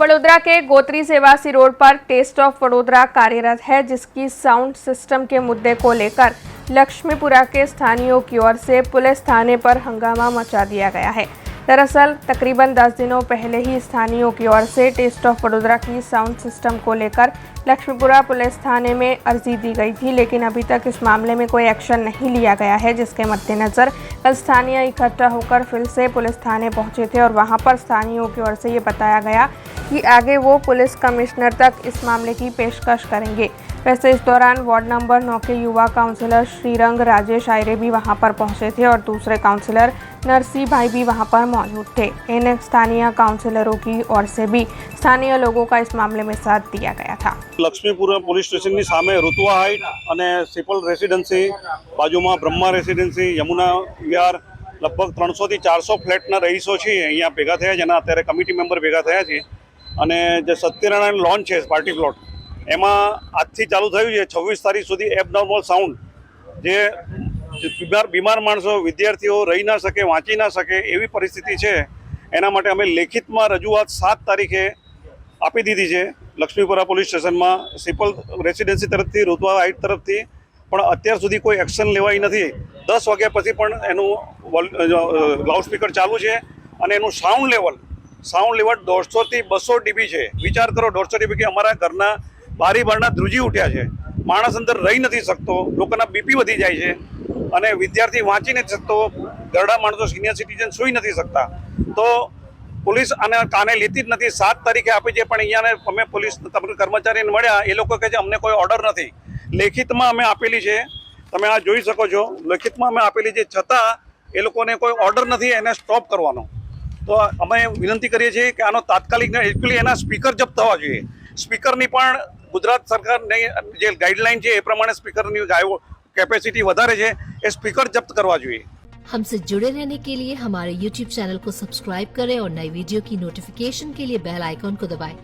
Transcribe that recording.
वडोदरा के गोत्री सेवासी रोड पर test of Vadodara कार्यरत है, जिसकी साउंड सिस्टम के मुद्दे को लेकर लक्ष्मीपुरा के स्थानीयों की ओर से पुलिस थाने पर हंगामा मचा दिया गया है। दरअसल तकरीबन 10 दिनों पहले ही स्थानीयों की ओर से टेस्ट ऑफ वडोदरा की साउंड सिस्टम को लेकर लक्ष्मीपुरा पुलिस थाने में अर्जी दी गई थी, लेकिन अभी तक इस मामले में कोई एक्शन नहीं लिया गया है, जिसके मद्देनजर कल स्थानीय इकट्ठा होकर फिर से पुलिस थाने पहुंचे थे और वहां पर स्थानीयों की ओर से ये बताया गया कि आगे वो पुलिस कमिश्नर तक इस मामले की पेशकश करेंगे। वैसे इस दौरान वार्ड नंबर 9 के युवा काउंसलर श्रीरंग राजेश आयरे भी वहां पर पहुंचे थे और दूसरे काउंसलर नरसिंह भाई भी वहां पर मौजूद थे। इन स्थानीय काउंसलरों की ओर से भी स्थानीय लोगों का इस मामले में साथ दिया गया था। लक्ष्मीपुरा पोलीस स्टेशनની સામે ઋતુઆ હાઇટ અને સિપલ રેસિડેન્સી, બાજુમાં બ્રહ્મા રેસિડેન્સી, યમુના વિહાર, લગભગ 300 થી 400 ફ્લેટના રહીશો છીએ અહીંયા ભેગા થયા છે અને અત્યારે કમિટી મેમ્બર ભેગા થયા છે અને જે સત્યનારાયણ લોન છે પાર્ટી પ્લોટ એમાં આજથી ચાલુ થયું છે 26 તારીખ સુધી એબનોર્મલ સાઉન્ડ જે બીમાર માણસો વિદ્યાર્થીઓ રહી ના શકે, વાંચી ના શકે એવી પરિસ્થિતિ છે। એના માટે અમે લેખિતમાં રજૂઆત 7 તારીખે આપી દીધી છે લક્ષ્મીપુરા પોલીસ સ્ટેશનમાં સિપલ રેસિડેન્સી તરફથી, ઋતુઆ હાઇટ તરફથી, પણ અત્યાર સુધી કોઈ એક્શન લેવાઈ નથી। 10 વાગ્યા પછી પણ એનું લાઉડસ્પીકર ચાલુ છે અને એનું સાઉન્ડ લેવલ 150 થી 200 dB છે। વિચાર કરો 150 dB કે અમારા ઘરના બારી બારણા ધ્રુજી ઉઠ્યા છે, માણસ અંદર રહી નથી શકતો, લોકોના બીપી વધી જાય છે અને વિદ્યાર્થી વાંચી નથી શકતો, ઘરડા માણસો સિનિયર સિટીઝન સૂઈ નથી શકતા। તો પોલીસ આને કાને લેતી જ નથી। 7 તારીખે આપી છે પણ અહીંયા અમે પોલીસ કર્મચારીને મળ્યા, એ લોકો કહે છે અમને કોઈ ઓર્ડર નથી। લેખિતમાં અમે આપેલી છે, તમે આ જોઈ શકો છો, લેખિતમાં અમે આપેલી છે, છતાં એ લોકોને કોઈ ઓર્ડર નથી એને સ્ટોપ કરવાનો। તો અમે વિનંતી કરીએ છીએ કે આનો તાત્કાલિક એકચ્યુઅલી એના સ્પીકર જપ્ત થવા જોઈએ। સ્પીકરની પણ ગુજરાત સરકારની જે ગાઈડલાઈન છે એ પ્રમાણે સ્પીકરની कैपेसिटी વધારે છે, એ સ્પીકર જપ્ત કરવા જોઈએ। हमसे जुड़े रहने के लिए हमारे YouTube चैनल को सब्सक्राइब करें और नई वीडियो की नोटिफिकेशन के लिए बेल आइकॉन को दबाएं।